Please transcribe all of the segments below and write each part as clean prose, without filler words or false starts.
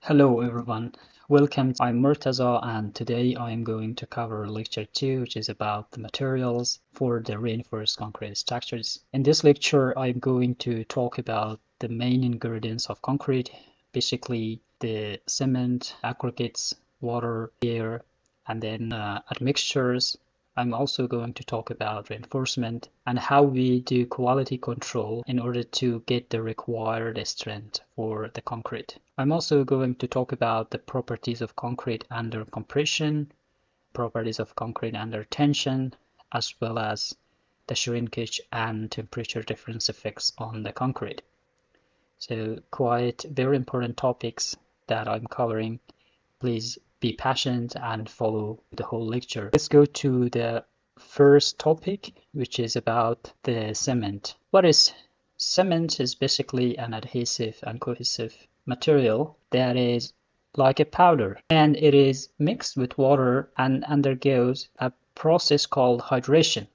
Hello everyone, welcome. I'm Murtaza and today I am going to cover lecture 2, which is about the materials for the reinforced concrete structures. In this lecture I'm going to talk about the main ingredients of concrete, basically the cement, aggregates, water, air, and then admixtures. I'm also going to talk about reinforcement and how we do quality control in order to get the required strength for the concrete. I'm also going to talk about the properties of concrete under compression, properties of concrete under tension, as well as the shrinkage and temperature difference effects on the concrete. So quite very important topics that I'm covering. Please be patient and follow the whole lecture. Let's go to the first topic, which is about the cement. What is cement? Is basically an adhesive and cohesive material that is like a powder, and it is mixed with water and undergoes a process called hydration.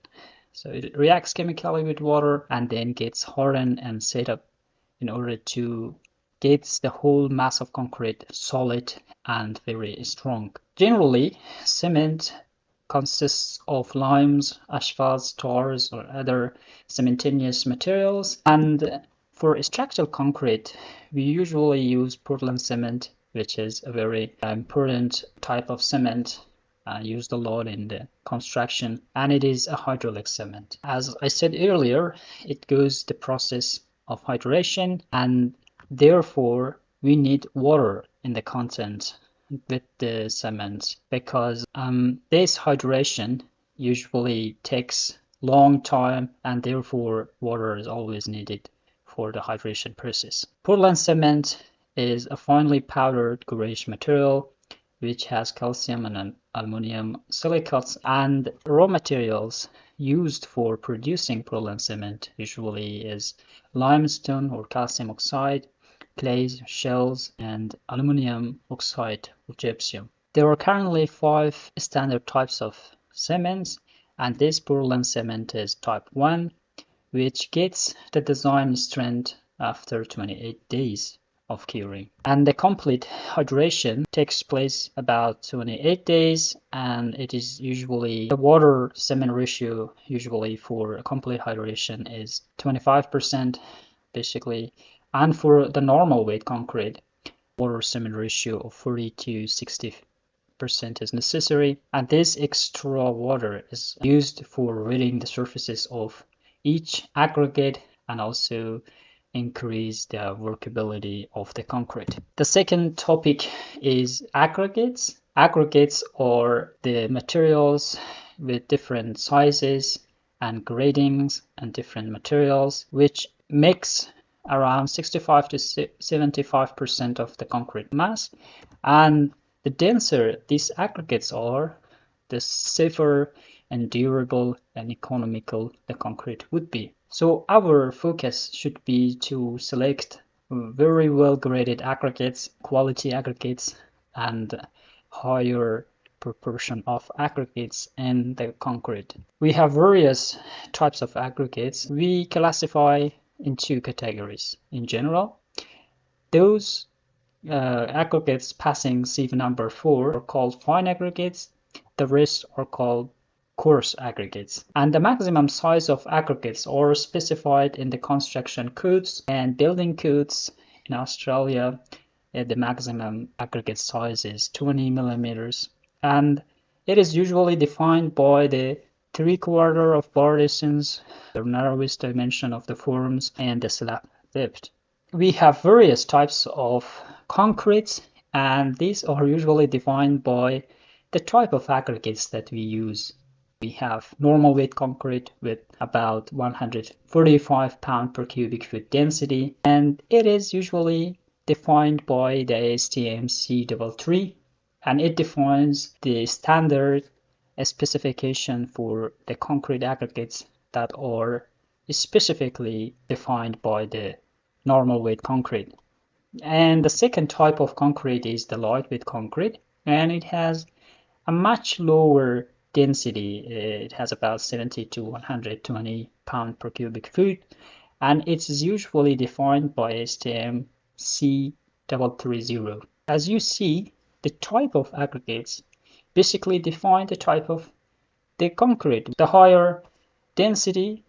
So it reacts chemically with water and then gets hardened and set up in order to get the whole mass of concrete solid and very strong. Generally, cement consists of limes, asphalts, tars, or other cementitious materials. And for structural concrete, we usually use Portland cement, which is a very important type of cement used a lot in the construction, and it is a hydraulic cement. As I said earlier, it goes the process of hydration, and therefore we need water in the content with the cement because this hydration usually takes long time, and therefore water is always needed for the hydration process. Portland cement is a finely powdered grayish material which has calcium and aluminum silicates, and raw materials used for producing Portland cement usually is limestone or calcium oxide, clays, shells, and aluminum oxide or gypsum. There are currently 5 standard types of cements, and this Portland cement is type 1, which gets the design strength after 28 days of curing. And the complete hydration takes place about 28 days, and it is usually the water cement ratio usually for a complete hydration is 25% basically, and for the normal weight concrete water cement ratio of 40 to 60% is necessary, and this extra water is used for wetting the surfaces of each aggregate and also increase the workability of the concrete. The second topic is aggregates. Aggregates are the materials with different sizes and gradings and different materials which mix around 65 to 75% of the concrete mass, and the denser these aggregates are, the safer and durable and economical the concrete would be. So our focus should be to select very well graded aggregates, quality aggregates, and higher proportion of aggregates in the concrete. We have various types of aggregates. We classify in 2 categories. In general, those aggregates passing sieve number 4 are called fine aggregates. The rest are called coarse aggregates. And the maximum size of aggregates are specified in the construction codes and building codes. In Australia, the maximum aggregate size is 20 millimeters, and it is usually defined by the 3/4 of bar distance, the narrowest dimension of the forms, and the slab depth. We have various types of concretes, and these are usually defined by the type of aggregates that we use. We have normal weight concrete with about 145 pound per cubic foot density, and it is usually defined by the ASTM C33, and it defines the standard specification for the concrete aggregates that are specifically defined by the normal weight concrete. And the second type of concrete is the lightweight concrete, and it has a much lower density. It has about 70 to 120 pound per cubic foot, and it's usually defined by ASTM C330. As you see, the type of aggregates basically define the type of the concrete. The higher density,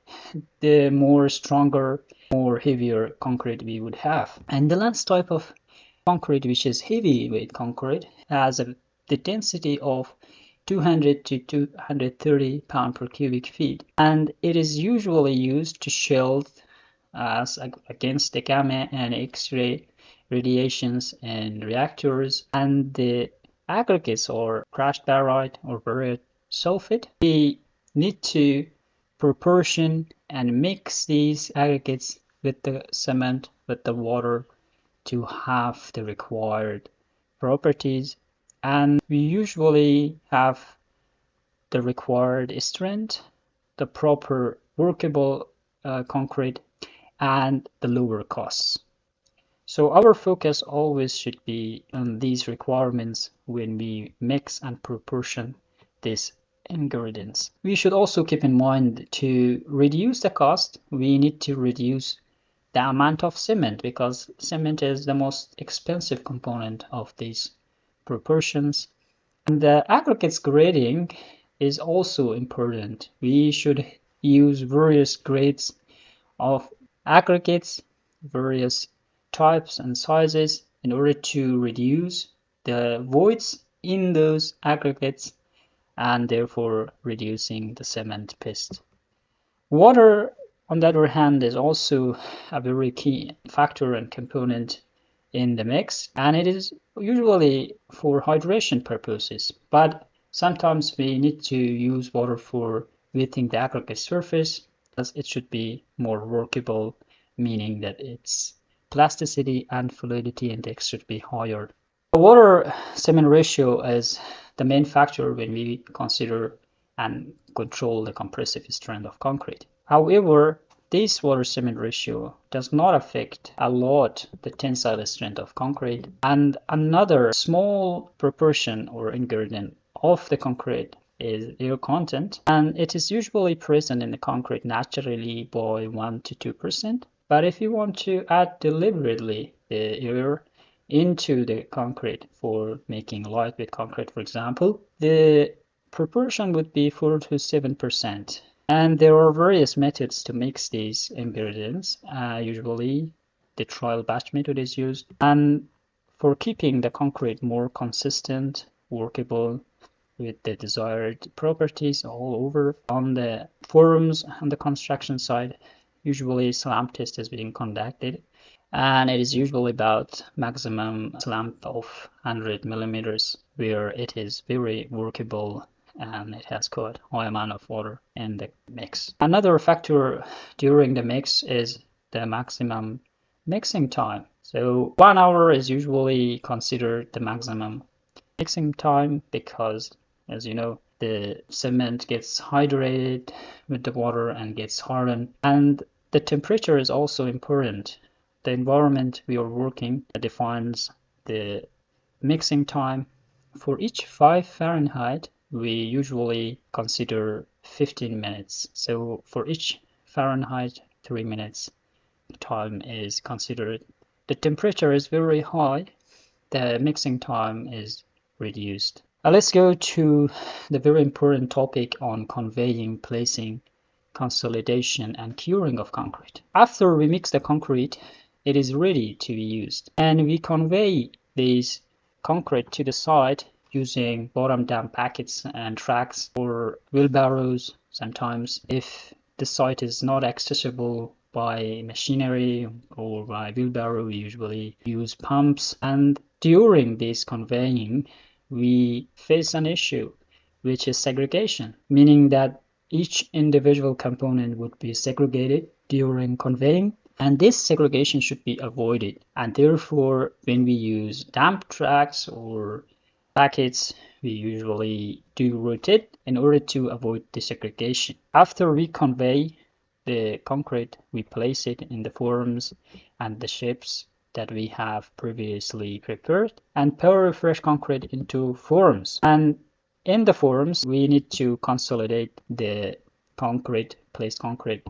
the more stronger, more heavier concrete we would have. And the last type of concrete, which is heavyweight concrete, has the density of 200 to 230 pound per cubic feet, and it is usually used to shield as against the gamma and X-ray radiations in reactors. And the aggregates or crushed barite or barium sulfate, we need to proportion and mix these aggregates with the cement, with the water, to have the required properties. And we usually have the required strength, the proper workable concrete, and the lower costs. So our focus always should be on these requirements when we mix and proportion these ingredients. We should also keep in mind, to reduce the cost, we need to reduce the amount of cement, because cement is the most expensive component of these proportions. And the aggregates grading is also important. We should use various grades of aggregates, various types and sizes, in order to reduce the voids in those aggregates and therefore reducing the cement paste. Water, on the other hand, is also a very key factor and component in the mix, and it is usually for hydration purposes, but sometimes we need to use water for wetting the aggregate surface, as it should be more workable, meaning that its plasticity and fluidity index should be higher. The water cement ratio is the main factor when we consider and control the compressive strength of concrete. However, this water cement ratio does not affect a lot the tensile strength of concrete. And another small proportion or ingredient of the concrete is air content, and it is usually present in the concrete naturally by 1 to 2%. But if you want to add deliberately the air into the concrete for making lightweight concrete, for example, the proportion would be 4 to 7%. And there are various methods to mix these ingredients. Usually the trial batch method is used. And for keeping the concrete more consistent, workable, with the desired properties all over, on the forums on the construction site, usually SLAMP test is being conducted, and it is usually about maximum SLAMP of 100 millimeters, where it is very workable and it has quite high amount of water in the mix. Another factor during the mix is the maximum mixing time. So 1 hour is usually considered the maximum mixing time, because, as you know, the cement gets hydrated with the water and gets hardened. And the temperature is also important. The environment we are working defines the mixing time. For each 5 Fahrenheit, we usually consider 15 minutes. So for each Fahrenheit, 3 minutes time is considered. The temperature is very high, the mixing time is reduced. Let's go to the very important topic on conveying, placing, consolidation, and curing of concrete. After we mix the concrete, it is ready to be used, and we convey this concrete to the site using bottom down packets and tracks or wheelbarrows. Sometimes, if the site is not accessible by machinery or by wheelbarrow, we usually use pumps. And during this conveying, we face an issue, which is segregation, meaning that each individual component would be segregated during conveying, and this segregation should be avoided. And therefore, when we use dump tracks or packets, we usually do rotate in order to avoid the segregation. After we convey the concrete, we place it in the forms and the shapes that we have previously prepared, and pour fresh concrete into forms. And in the forms, we need to consolidate the concrete, placed concrete,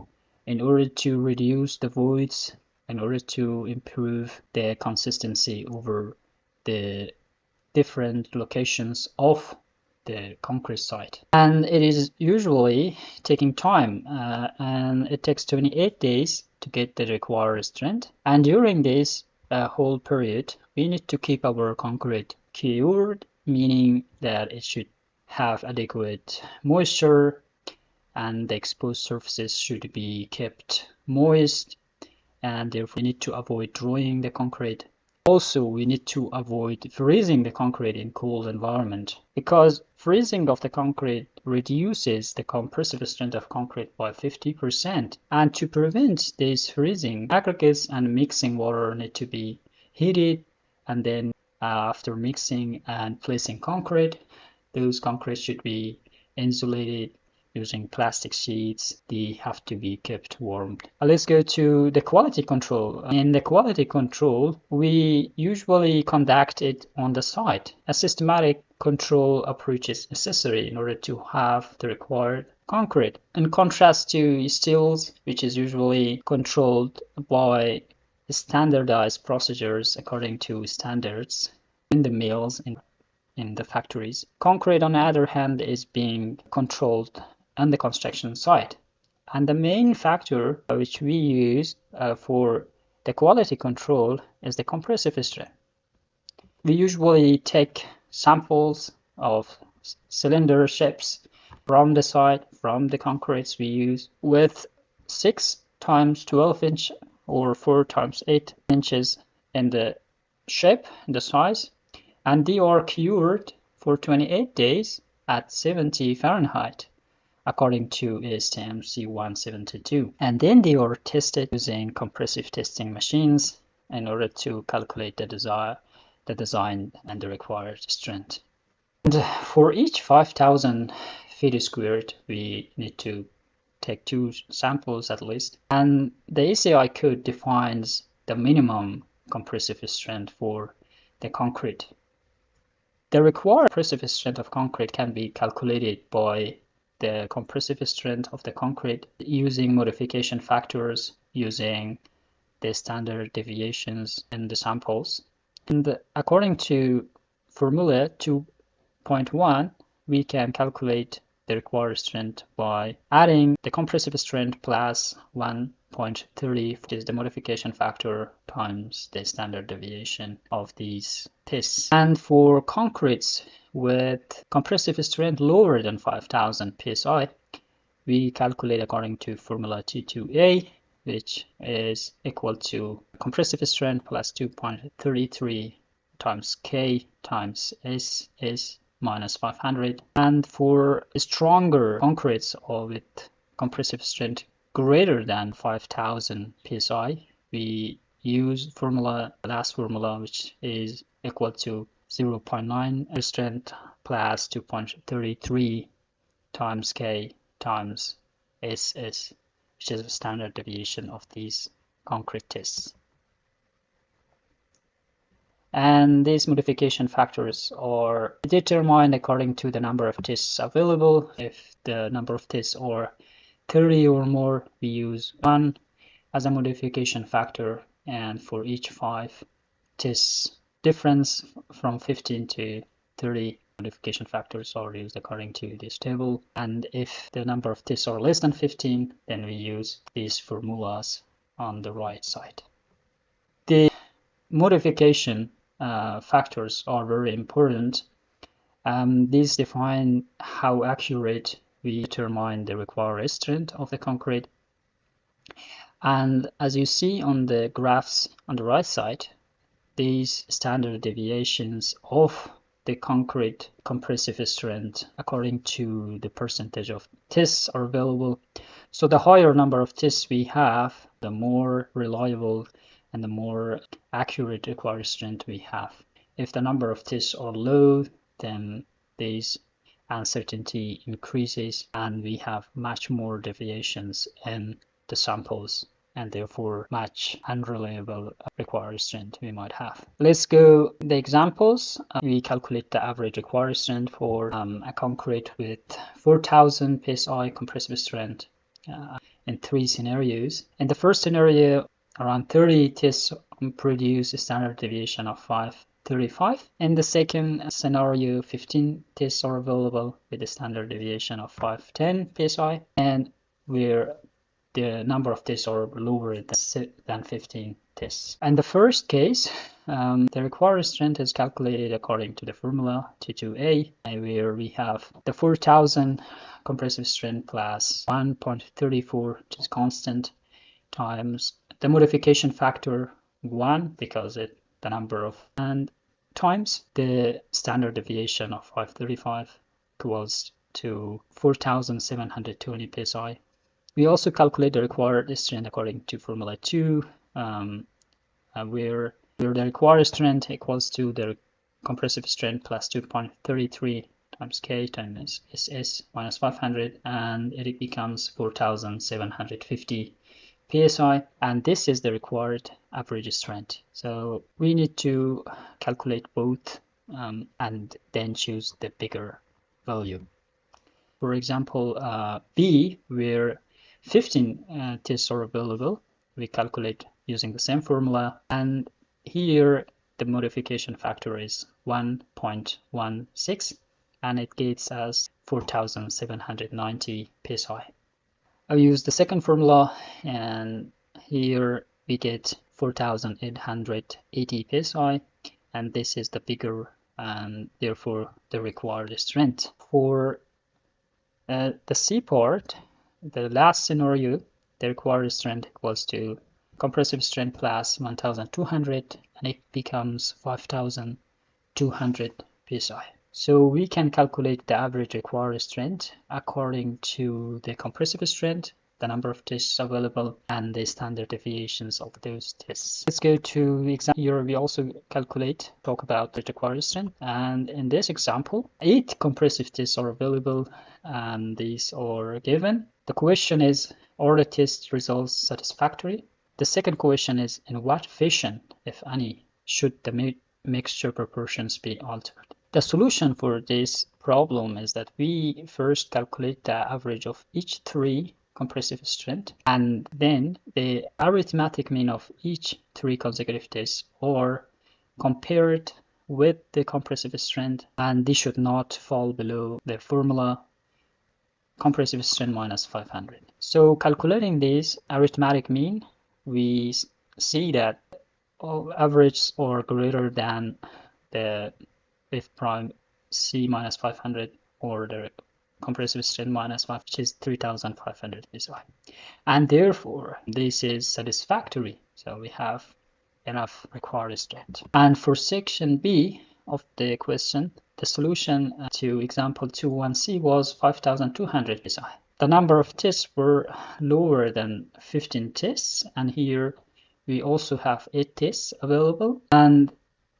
in order to reduce the voids, in order to improve the consistency over the different locations of the concrete site. And it is usually taking time, and it takes 28 days to get the required strength. And during this whole period, we need to keep our concrete cured, meaning that it should have adequate moisture and the exposed surfaces should be kept moist, and therefore we need to avoid drying the concrete. Also, we need to avoid freezing the concrete in cold environment, because freezing of the concrete reduces the compressive strength of concrete by 50%. And to prevent this freezing, aggregates and mixing water need to be heated, and then after mixing and placing concrete, those concretes should be insulated using plastic sheets. They have to be kept warm. Let's go to the quality control. In the quality control, we usually conduct it on the site. A systematic control approach is necessary in order to have the required concrete. In contrast to steels, which is usually controlled by standardized procedures according to standards in the mills, in the factories. Concrete, on the other hand, is being controlled on the construction site. And the main factor which we use for the quality control is the compressive strength. We usually take samples of cylinder shapes from the site, from the concretes we use, with 6 times 12 inch or 4 times 8 inches in the shape, in the size, and they are cured for 28 days at 70 Fahrenheit. According to ASTM C172. And then they are tested using compressive testing machines in order to calculate the design and the required strength. And for each 5,000 feet squared, we need to take 2 samples at least. And the ACI code defines the minimum compressive strength for the concrete. The required compressive strength of concrete can be calculated by the compressive strength of the concrete using modification factors, using the standard deviations in the samples. And according to formula 2.1, we can calculate the required strength by adding the compressive strength plus 1.30, which is the modification factor, times the standard deviation of these tests. And for concretes with compressive strength lower than 5,000 psi, we calculate according to formula T2A, which is equal to compressive strength plus 2.33 times K times S is minus 500. And for stronger concretes or with compressive strength greater than 5,000 psi, we use last formula, which is equal to 0.9 strength plus 2.33 times K times SS, which is the standard deviation of these concrete tests. And these modification factors are determined according to the number of tests available. If the number of tests are 30 or more, we use 1 as a modification factor, and for each 5 tests difference from 15 to 30 modification factors are used according to this table. And if the number of tests are less than 15, then we use these formulas on the right side. The modification factors are very important. These define how accurate we determine the required strength of the concrete. And as you see on the graphs on the right side, these standard deviations of the concrete compressive strength according to the percentage of tests are available. So the higher number of tests we have, the more reliable and the more accurate required strength we have. If the number of tests are low, then this uncertainty increases and we have much more deviations in the samples, and therefore much unreliable required strength we might have. Let's go the examples. We calculate the average required strength for a concrete with 4,000 psi compressive strength in 3 scenarios. In the first scenario, around 30 tests produce a standard deviation of 5 35. In the second scenario, 15 tests are available with a standard deviation of 510 psi, and where the number of tests are lower than 15 tests. In the first case, the required strength is calculated according to the formula T2A, where we have the 4000 compressive strength plus 1.34, which is constant, times the modification factor 1, because the number of, and times the standard deviation of 535 equals to 4720 psi. We also calculate the required strength according to formula 2, where the required strength equals to the compressive strength plus 2.33 times K times SS minus 500, and it becomes 4750 psi, and this is the required average strength. So we need to calculate both and then choose the bigger value. For example, B, where 15 tests are available, we calculate using the same formula, and here the modification factor is 1.16, and it gives us 4790 psi. I use the second formula, and here we get 4880 psi, and this is the bigger and therefore the required strength. For the C part, the last scenario, the required strength equals to compressive strength plus 1200, and it becomes 5200 psi. So we can calculate the average required strength according to the compressive strength, the number of tests available, and the standard deviations of those tests. Let's go to example. Here we also talk about the required strength, and in this example, 8 compressive tests are available, and these are given. The question is, are the test results satisfactory? The second question is, in what fashion, if any, should the mixture proportions be altered? The solution for this problem is that we first calculate the average of each 3 compressive strength, and then the arithmetic mean of each 3 consecutive tests are compared with the compressive strength, and they should not fall below the formula compressive strength minus 500. So calculating this arithmetic mean, we see that all averages are greater than the F prime C minus 500, or the compressive strength minus 5, which is 3500 psi. And therefore, this is satisfactory. So we have enough required strength. And for section B of the question, the solution to example 2.1c was 5200 psi. The number of tests were lower than 15 tests, and here we also have 8 tests available. And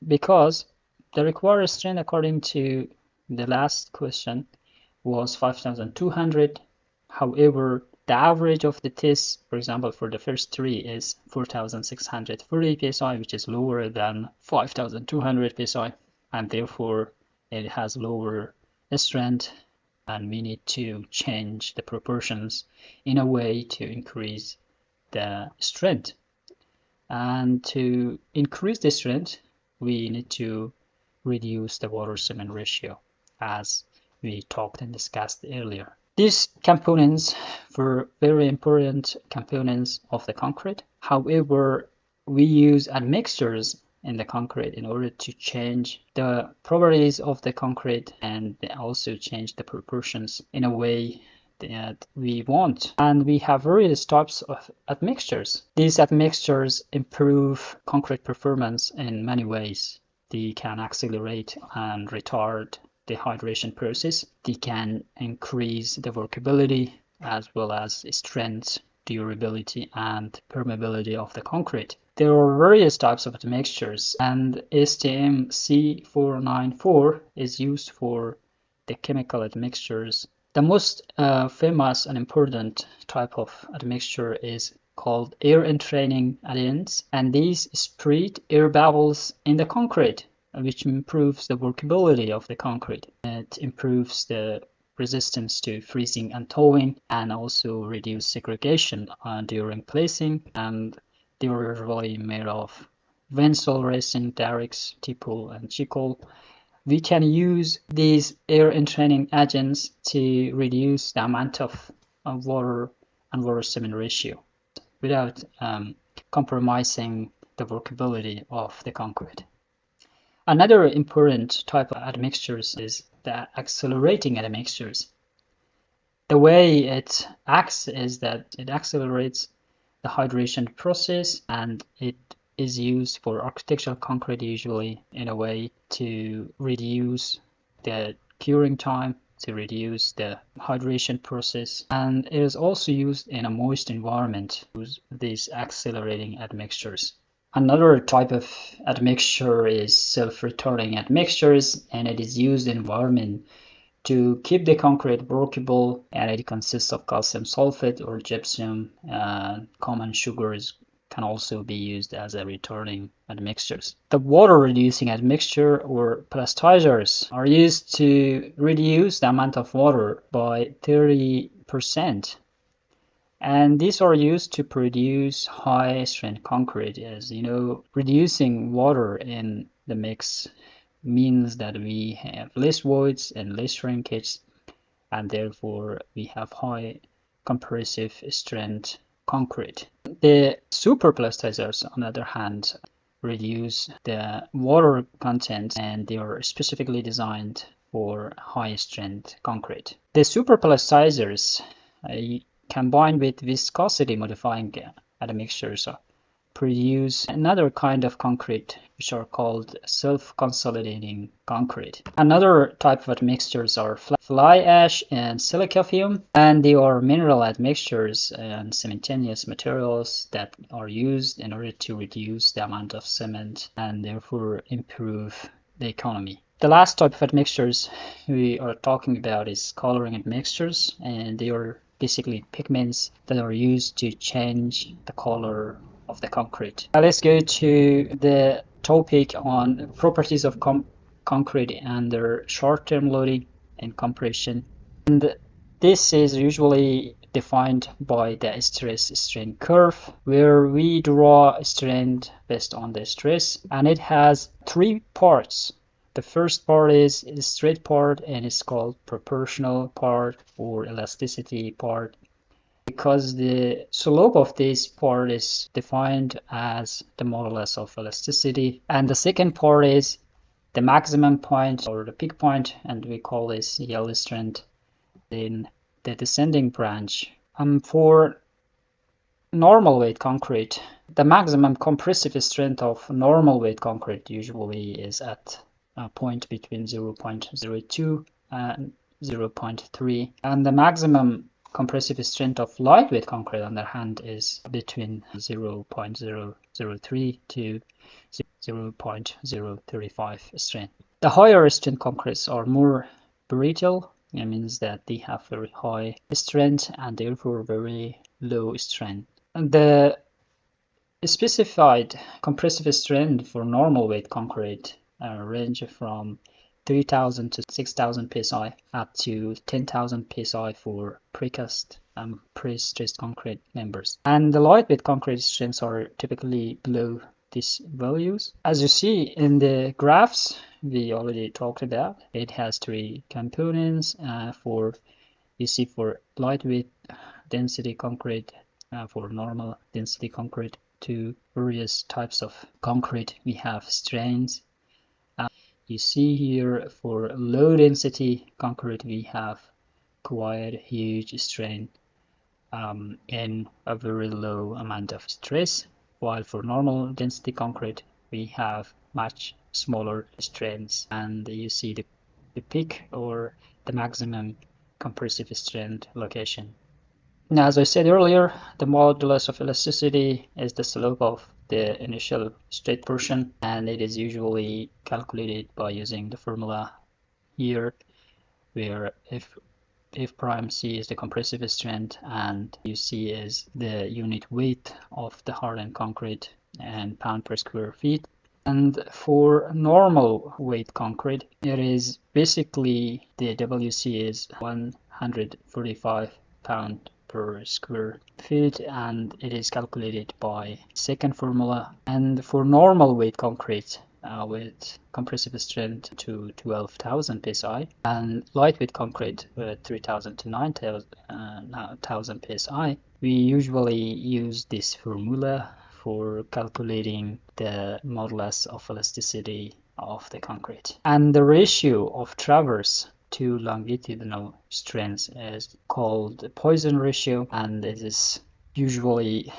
because the required strength according to the last question was 5200, however, the average of the tests, for example, for the first 3 is 4640 psi, which is lower than 5200 psi, and therefore it has lower strength, and we need to change the proportions in a way to increase the strength. And to increase the strength, we need to reduce the water cement ratio, as we talked and discussed earlier. These components were very important components of the concrete. However, we use admixtures in the concrete in order to change the properties of the concrete and also change the proportions in a way that we want. And we have various types of admixtures. These admixtures improve concrete performance in many ways. They can accelerate and retard the hydration process. They can increase the workability as well as strength, durability, and permeability of the concrete. There are various types of admixtures, and STM C494 is used for the chemical admixtures. The most famous and important type of admixture is called air entraining adhesives, and these spread air bubbles in the concrete, which improves the workability of the concrete. It improves the resistance to freezing and thawing, and also reduce segregation during placing, and they are usually made of Wenzel, Racing, Darix, Tipul, and Chikol, we can use these air entraining agents to reduce the amount of water and water cement ratio without compromising the workability of the concrete. Another important type of admixtures is the accelerating admixtures. The way it acts is that it accelerates the hydration process, and it is used for architectural concrete usually in a way to reduce the curing time, to reduce the hydration process, and it is also used in a moist environment with these accelerating admixtures. Another type of admixture is self-returning admixtures, and it is used in environment to keep the concrete workable, and it consists of calcium sulfate or gypsum. Common sugars can also be used as a returning admixtures. The water reducing admixture or plastizers are used to reduce the amount of water by 30%. And these are used to produce high strength concrete. As you know, reducing water in the mix means that we have less voids and less shrinkage, and therefore we have high compressive strength concrete. The superplastizers, on the other hand, reduce the water content, and they are specifically designed for high strength concrete. The superplastizers combined with viscosity modifying admixtures produce another kind of concrete, which are called self-consolidating concrete. Another type of admixtures are fly ash and silica fume, and they are mineral admixtures and cementitious materials that are used in order to reduce the amount of cement and therefore improve the economy. The last type of admixtures we are talking about is coloring admixtures, and they are basically pigments that are used to change the color of the concrete. Now let's go to the topic on properties of concrete under short-term loading and compression. And this is usually defined by the stress-strain curve, where we draw a strength based on the stress, and it has three parts. The first part is the straight part, and it's called proportional part or elasticity part, because the slope of this part is defined as the modulus of elasticity. And the second part is the maximum point or the peak point, and we call this yield strength in the descending branch. For normal weight concrete, the maximum compressive strength of normal weight concrete usually is at a point between 0.02 and 0.3, and the maximum compressive strength of lightweight concrete, on the other hand, is between 0.003 to 0.035 strength. The higher strength concretes are more brittle. It means that they have very high strength and therefore very low strength. And the specified compressive strength for normal weight concrete range from 3,000 to 6,000 psi up to 10,000 psi for precast and pre-stressed concrete members. And the lightweight concrete strengths are typically below these values. As you see in the graphs we already talked about, it has three components. You see for lightweight density concrete, for normal density concrete, two various types of concrete. We have strains. You see here for low density concrete we have quite huge strain in a very low amount of stress, while for normal density concrete we have much smaller strains, and you see the peak or the maximum compressive strength location. Now, as I said earlier, the modulus of elasticity is the slope of the initial straight portion, and it is usually calculated by using the formula here, where if prime C is the compressive strength and UC is the unit weight of the hardened concrete and pound per square feet. And for normal weight concrete, it is basically the WC is 145 pound per square feet, and it is calculated by second formula. And for normal weight concrete with compressive strength to 12,000 psi and lightweight concrete with 3,000 to 9,000 psi, we usually use this formula for calculating the modulus of elasticity of the concrete. And the ratio of traverse to longitudinal strengths is called the Poisson ratio, and it is usually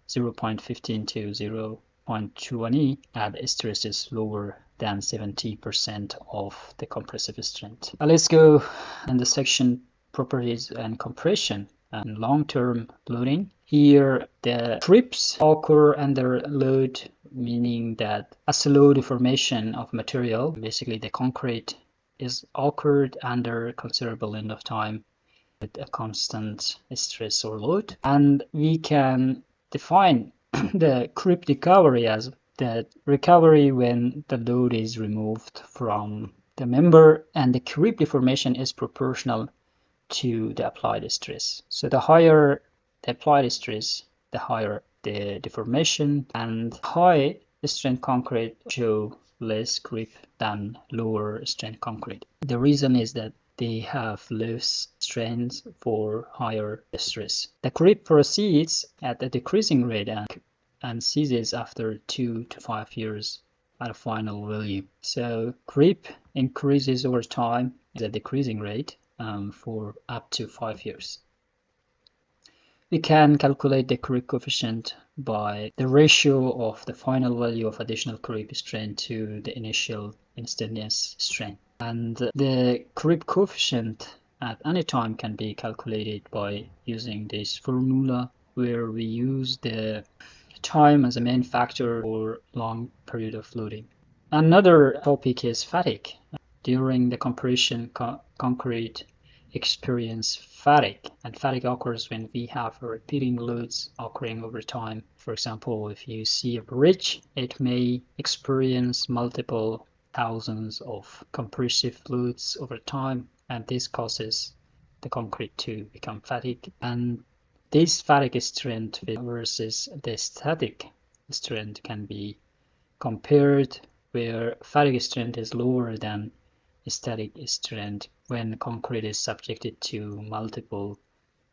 0.15 to 0.20 at stress is lower than 70% of the compressive strength. Let's go in the section properties and compression and long-term loading. Here the trips occur under load, meaning that a slow deformation of material, basically the concrete, is occurred under considerable length of time with a constant stress or load. And we can define the creep recovery as the recovery when the load is removed from the member and the creep deformation is proportional to the applied stress. So the higher the applied stress, the higher the deformation, and high strength concrete show less creep than lower strength concrete. The reason is that they have less strength for higher stress. The creep proceeds at a decreasing rate and ceases after 2 to 5 years at a final value. So creep increases over time at a decreasing rate for up to 5 years. We can calculate the creep coefficient by the ratio of the final value of additional creep strength to the initial instantaneous strength. And the creep coefficient at any time can be calculated by using this formula, where we use the time as a main factor for long period of loading. Another topic is fatigue. During the compression, concrete experience fatigue, and fatigue occurs when we have repeating loads occurring over time. For example, if you see a bridge, it may experience multiple thousands of compressive loads over time, and this causes the concrete to become fatigued. And this fatigue strength versus the static strength can be compared, where fatigue strength is lower than static strength when concrete is subjected to multiple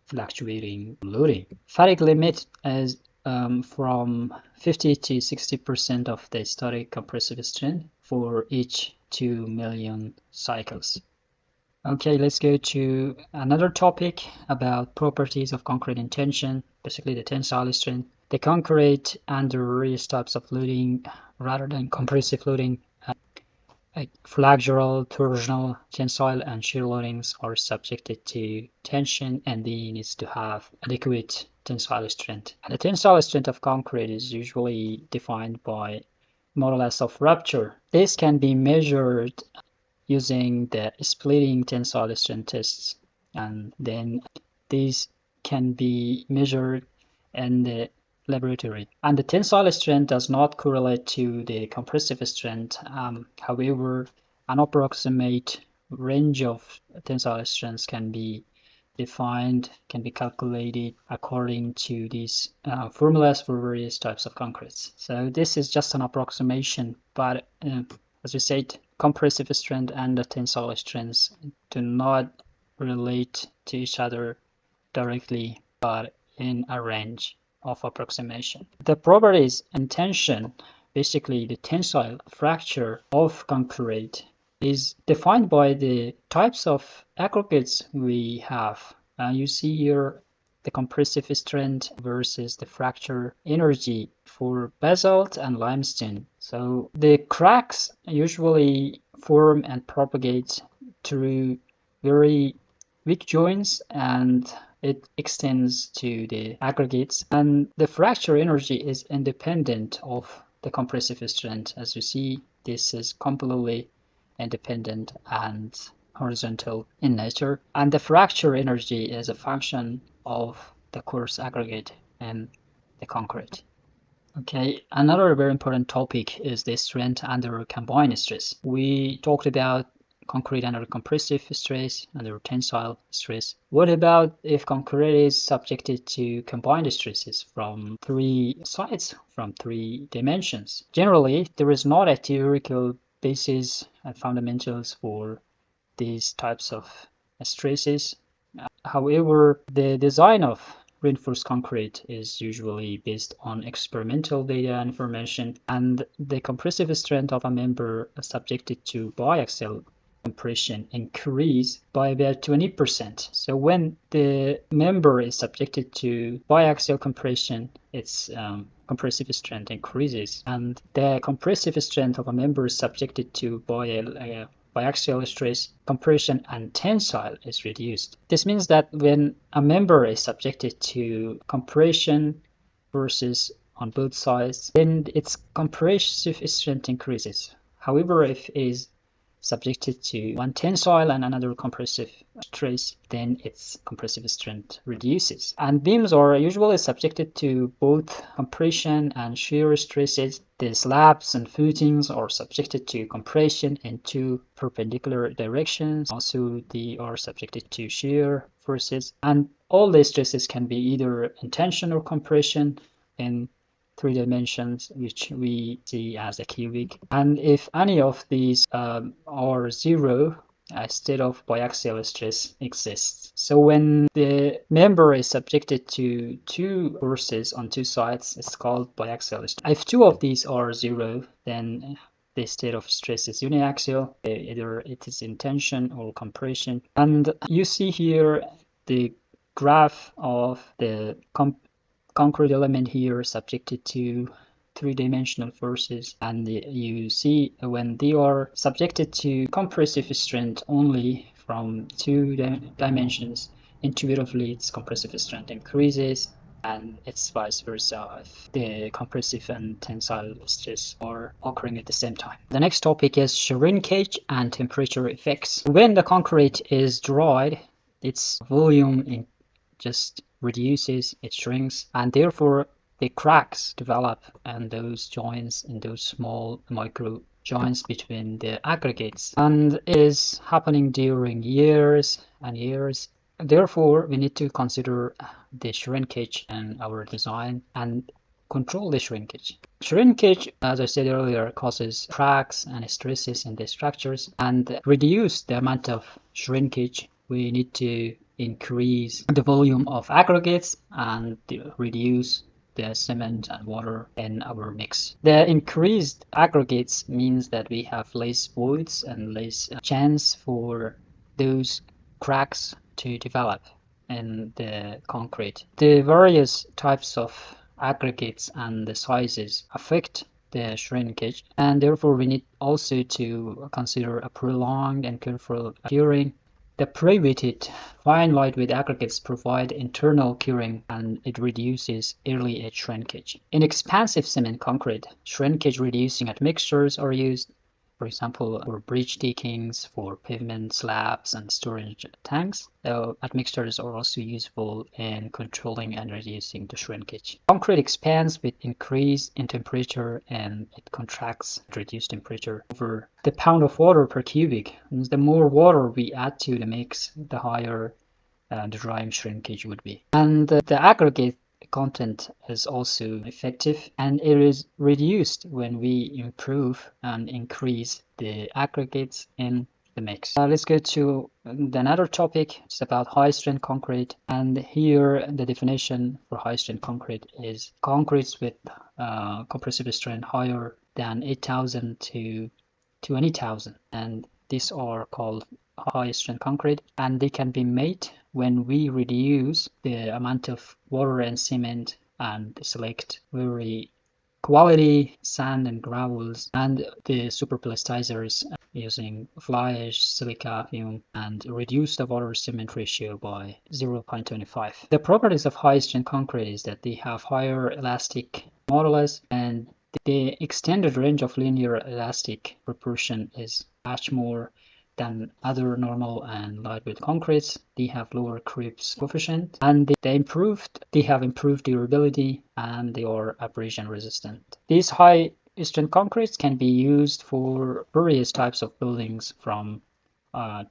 fluctuating loading. Fatigue limit is from 50 to 60% of the static compressive strength for each 2 million cycles. Okay, let's go to another topic about properties of concrete in tension, basically the tensile strength. The concrete under various types of loading rather than compressive loading, like flexural, torsional, tensile, and shear loadings are subjected to tension, and they need to have adequate tensile strength. And the tensile strength of concrete is usually defined by modulus of rupture. This can be measured using the splitting tensile strength tests, and then these can be measured in the laboratory. And the tensile strength does not correlate to the compressive strength. However, an approximate range of tensile strengths can be defined, can be calculated according to these formulas for various types of concretes. So this is just an approximation, but as we said, compressive strength and the tensile strengths do not relate to each other directly, but in a range of approximation. The properties in tension, basically the tensile fracture of concrete, is defined by the types of aggregates we have. You see here the compressive strength versus the fracture energy for basalt and limestone. So the cracks usually form and propagate through very weak joints, and it extends to the aggregates, and the fracture energy is independent of the compressive strength. As you see, this is completely independent and horizontal in nature, and the fracture energy is a function of the coarse aggregate and the concrete. Okay, another very important topic is the strength under combined stress. We talked about concrete under compressive stress, under tensile stress? What about if concrete is subjected to combined stresses from three sides, from three dimensions? Generally, there is not a theoretical basis and fundamentals for these types of stresses. However, the design of reinforced concrete is usually based on experimental data and information, and the compressive strength of a member subjected to biaxial compression increase by about 20%. So when the member is subjected to biaxial compression, its compressive strength increases, and the compressive strength of a member is subjected to biaxial stress, compression, and tensile is reduced. This means that when a member is subjected to compression forces on both sides, then its compressive strength increases. However, if it is subjected to one tensile and another compressive stress, then its compressive strength reduces. And beams are usually subjected to both compression and shear stresses. The slabs and footings are subjected to compression in two perpendicular directions. Also, they are subjected to shear forces. And all the stresses can be either in tension or compression in three dimensions, which we see as a cubic. And if any of these are zero, a state of biaxial stress exists. So when the member is subjected to two forces on two sides, it's called biaxial stress. If two of these are zero, then the state of stress is uniaxial, either it is in tension or compression. And you see here the graph of the concrete element here subjected to three-dimensional forces, and you see when they are subjected to compressive strength only from two dimensions, intuitively its compressive strength increases, and it's vice versa if the compressive and tensile stress are occurring at the same time. The next topic is shrinkage and temperature effects. When the concrete is dried, its volume just reduces, it shrinks, and therefore the cracks develop and those joints in those small micro joints between the aggregates, and it is happening during years and years. Therefore, we need to consider the shrinkage in our design and control the shrinkage. Shrinkage, as I said earlier, causes cracks and stresses in the structures, and reduce the amount of shrinkage we need to increase the volume of aggregates and reduce the cement and water in our mix. The increased aggregates means that we have less voids and less chance for those cracks to develop in the concrete. The various types of aggregates and the sizes affect the shrinkage, and therefore we need also to consider a prolonged and careful curing. The pre-wetted fine lightweight aggregates provide internal curing, and it reduces early edge shrinkage. In expansive cement concrete, shrinkage reducing admixtures are used, for example, for bridge deckings, for pavement slabs, and storage tanks. Admixtures are also useful in controlling and reducing the shrinkage. Concrete expands with increase in temperature, and it contracts at reduced temperature over the pound of water per cubic. And the more water we add to the mix, the higher the drying shrinkage would be. And the aggregate content is also effective, and it is reduced when we improve and increase the aggregates in the mix. Let's go to another topic. It's about high strength concrete, and here the definition for high strength concrete is concretes with compressive strength higher than 8,000 to 20,000, and these are called high strength concrete, and they can be made when we reduce the amount of water and cement and select very quality sand and gravels and the superplasticizers using fly ash, silica, fume, and reduce the water cement ratio by 0.25. The properties of high strength concrete is that they have higher elastic modulus, and the extended range of linear elastic proportion is much more than other normal and lightweight concretes. They have lower Krebs coefficient, and they have improved durability, and they are abrasion resistant. These high strength concretes can be used for various types of buildings, from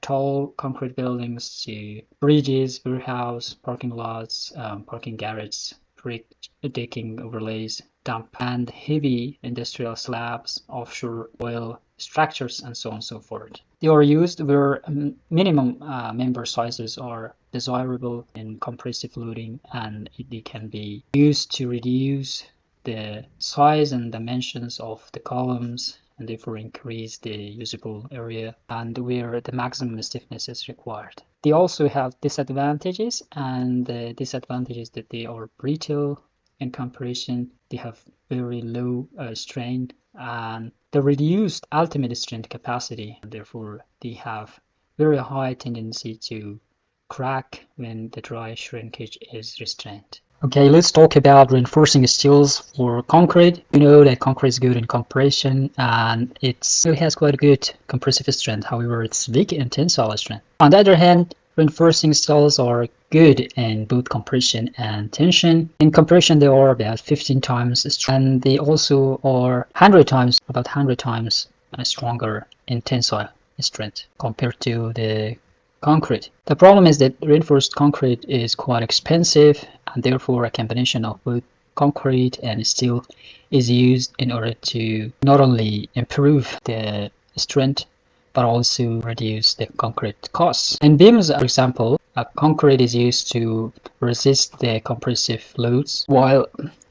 tall concrete buildings to bridges, warehouse, parking lots, parking garages, brick decking overlays, dump and heavy industrial slabs, offshore oil structures, and so on and so forth. They are used where minimum member sizes are desirable in compressive loading, and they can be used to reduce the size and dimensions of the columns and therefore increase the usable area and where the maximum stiffness is required. They also have disadvantages, and the disadvantages that they are brittle in comparison. They have very low strain and the reduced ultimate strength capacity, and therefore they have very high tendency to crack when the dry shrinkage is restrained. Okay, let's talk about reinforcing steels for concrete. You know that concrete is good in compression and it has quite a good compressive strength. However, it's weak in tensile strength. On the other hand, reinforcing steels are good in both compression and tension. In compression, they are about 15 times stronger, and they also are about 100 times stronger in tensile strength compared to the concrete. The problem is that reinforced concrete is quite expensive, and therefore a combination of both concrete and steel is used in order to not only improve the strength but also reduce the concrete costs. In beams, for example, concrete is used to resist the compressive loads, while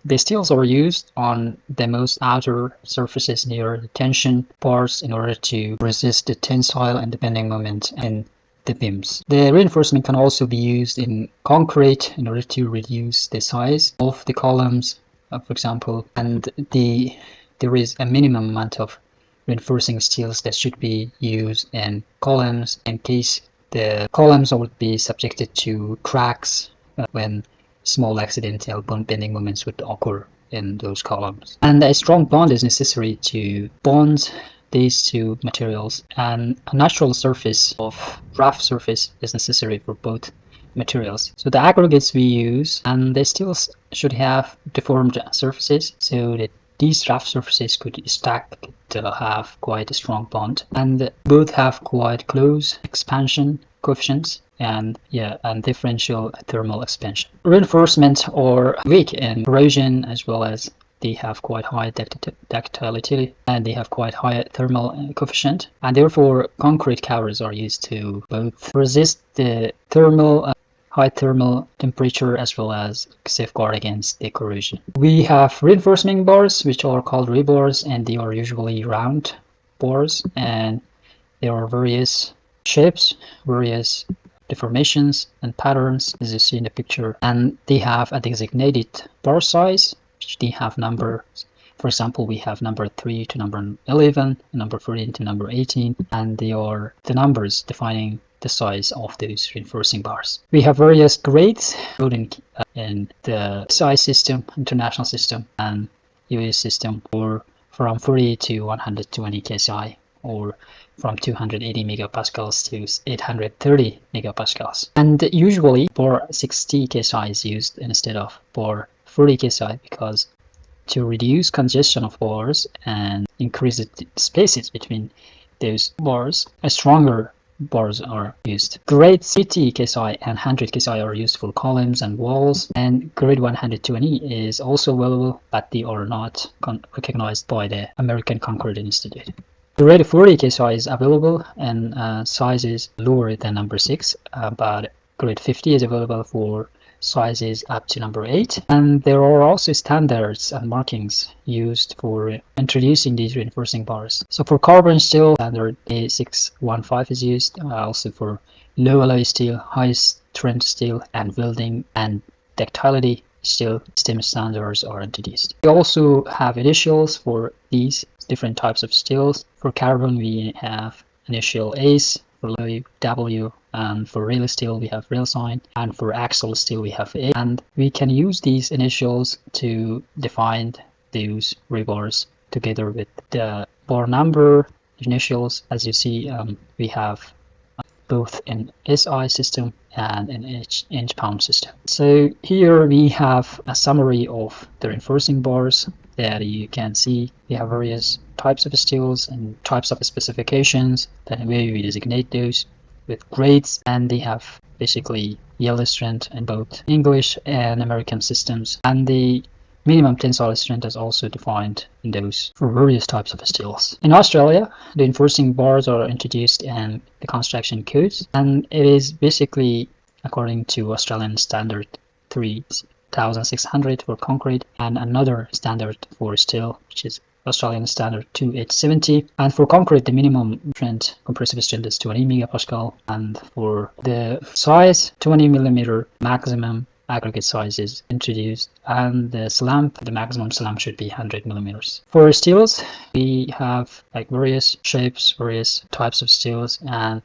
the steels are used on the most outer surfaces near the tension bars in order to resist the tensile and the bending moment in the beams. The reinforcement can also be used in concrete in order to reduce the size of the columns, for example, and there is a minimum amount of reinforcing steels that should be used in columns in case the columns would be subjected to cracks when small accidental bond bending moments would occur in those columns. And a strong bond is necessary to bond these two materials, and a natural surface of rough surface is necessary for both materials. So the aggregates we use and the steels should have deformed surfaces so that these rough surfaces could stack to have quite a strong bond, and both have quite close expansion coefficients and differential thermal expansion. Reinforcements are weak in corrosion, as well as they have quite high ductility and they have quite high thermal coefficient, and therefore concrete covers are used to both resist the high thermal temperature as well as safeguard against the corrosion. We have reinforcement bars, which are called rebars, and they are usually round bars, and there are various shapes, various deformations and patterns, as you see in the picture, and they have a designated bar size, which they have numbers. For example, we have number 3 to number 11, number 14 to number 18, and they are the numbers defining the size of those reinforcing bars. We have various grades in the SI system, international system, and US system, or from 40 to 120 kSI, or from 280 megapascals to 830 megapascals. And usually bar 60 kSI is used instead of bar 40 kSI, because to reduce congestion of bars and increase the spaces between those bars, a stronger bars are used. Grade 80 kSI and 100 kSI are used for columns and walls, and grade 120 is also available, but they are not recognized by the American Concrete Institute. Grade 40 kSI is available in sizes lower than number 6, but grade 50 is available for sizes up to number 8, and there are also standards and markings used for introducing these reinforcing bars. So for carbon steel, standard A615 is used, also for low alloy steel, high strength steel, and welding and ductility steel STEM standards are introduced. We also have initials for these different types of steels. For carbon we have initial ACE, for alloy W, and for rail steel we have rail sign, and for axle steel we have A, and we can use these initials to define those rebars together with the bar number initials. As you see, we have both in SI system and in inch pound system. So here we have a summary of the reinforcing bars. that you can see we have various types of steels and types of specifications, the way we designate those with grades, and they have basically yield strength in both English and American systems, and the minimum tensile strength is also defined in those for various types of steels. In Australia, the enforcing bars are introduced in the construction codes, and it is basically according to Australian standard 3600 for concrete and another standard for steel, which is Australian standard 2870. And for concrete, the minimum strength, compressive strength is 20 megapascal, and for the size, 20 millimeter maximum aggregate size is introduced, and the maximum slam should be 100 millimeters. For steels, we have like various shapes, various types of steels, and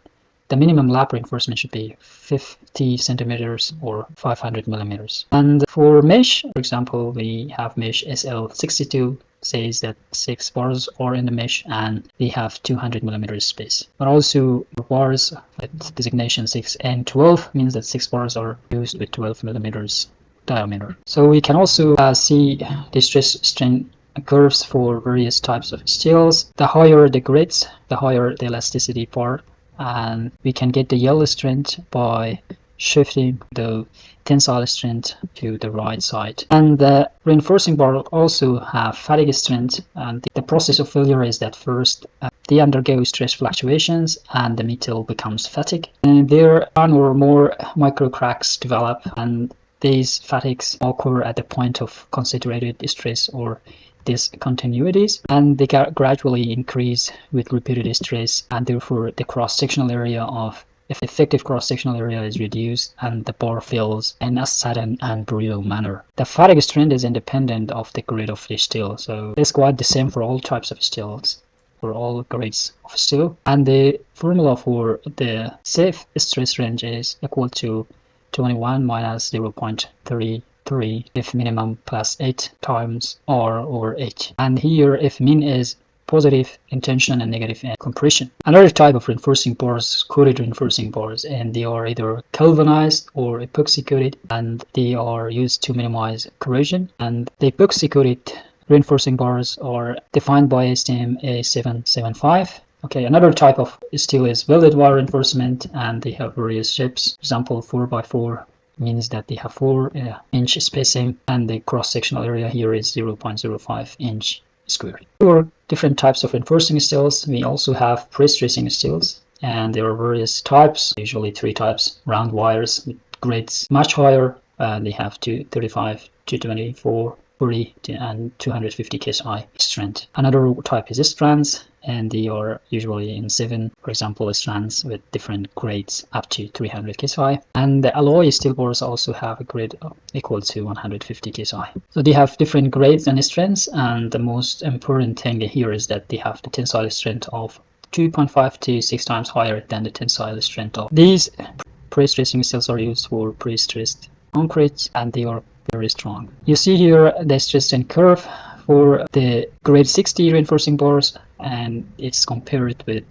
the minimum lap reinforcement should be 50 centimeters or 500 millimeters. And for mesh, for example, we have mesh SL62, says that 6 bars are in the mesh and they have 200 millimeters space. But also bars with designation 6 and 12 means that 6 bars are used with 12 millimeters diameter. So we can also see the stress strain curves for various types of steels. The higher the grades, the higher the elasticity part, and we can get the yield strength by shifting the tensile strength to the right side. And the reinforcing bar also have fatigue strength, and the process of failure is that first they undergo stress fluctuations and the metal becomes fatigue, and there one or more micro cracks develop, and these fatigues occur at the point of concentrated stress or discontinuities, and they gradually increase with repeated stress, and therefore the cross-sectional area of effective cross-sectional area is reduced and the bar fills in a sudden and brutal manner. The fatigue strength is independent of the grade of the steel, so it's quite the same for all types of steels, for all grades of steel. And the formula for the safe stress range is equal to 21 minus 0.33 F minimum plus 8 times R over H. And here F min is positive in tension and negative in compression. Another type of reinforcing bars is coated reinforcing bars, and they are either galvanized or epoxy coated, and they are used to minimize corrosion. And the epoxy coated reinforcing bars are defined by ASTM A775. Okay, another type of steel is welded wire reinforcement, and they have various shapes. For example, 4x4 means that they have 4-inch spacing, and the cross-sectional area here is 0.05 inch square. For different types of reinforcing steels, we also have pre-stressing steels, and there are various types, usually 3 types. Round wires with grades much higher, they have 235, 224, 40, and 250 ksi strength. Another type is strands, and they are usually in 7, for example, strands with different grades up to 300 ksi. And the alloy steel bars also have a grade equal to 150 ksi. So they have different grades and strengths, and the most important thing here is that they have the tensile strength of 2.5 to 6 times higher than the tensile strength of these. Pre-stressing steels are used for pre-stressed concrete, and they are very strong. You see here the stress strain curve for the grade 60 reinforcing bars, and it's compared with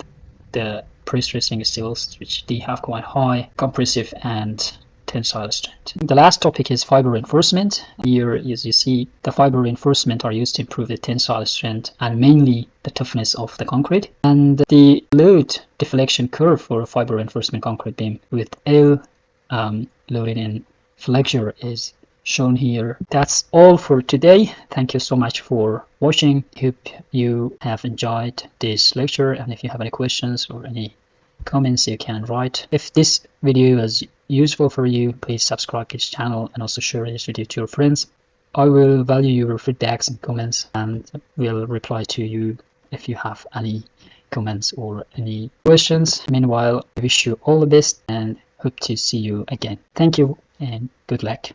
the pre-stressing steels, which they have quite high compressive and tensile strength. The last topic is fiber reinforcement. Here, as you see, the fiber reinforcement are used to improve the tensile strength and mainly the toughness of the concrete. And the load deflection curve for fiber reinforcement concrete beam with L loaded in flexure is shown here. That's all for today. Thank you so much for watching. Hope you have enjoyed this lecture, and if you have any questions or any comments, you can write. If this video was useful for you, please subscribe to this channel and also share this video to your friends. I will value your feedbacks and comments, and will reply to you if you have any comments or any questions. Meanwhile, I wish you all the best and hope to see you again. Thank you and good luck.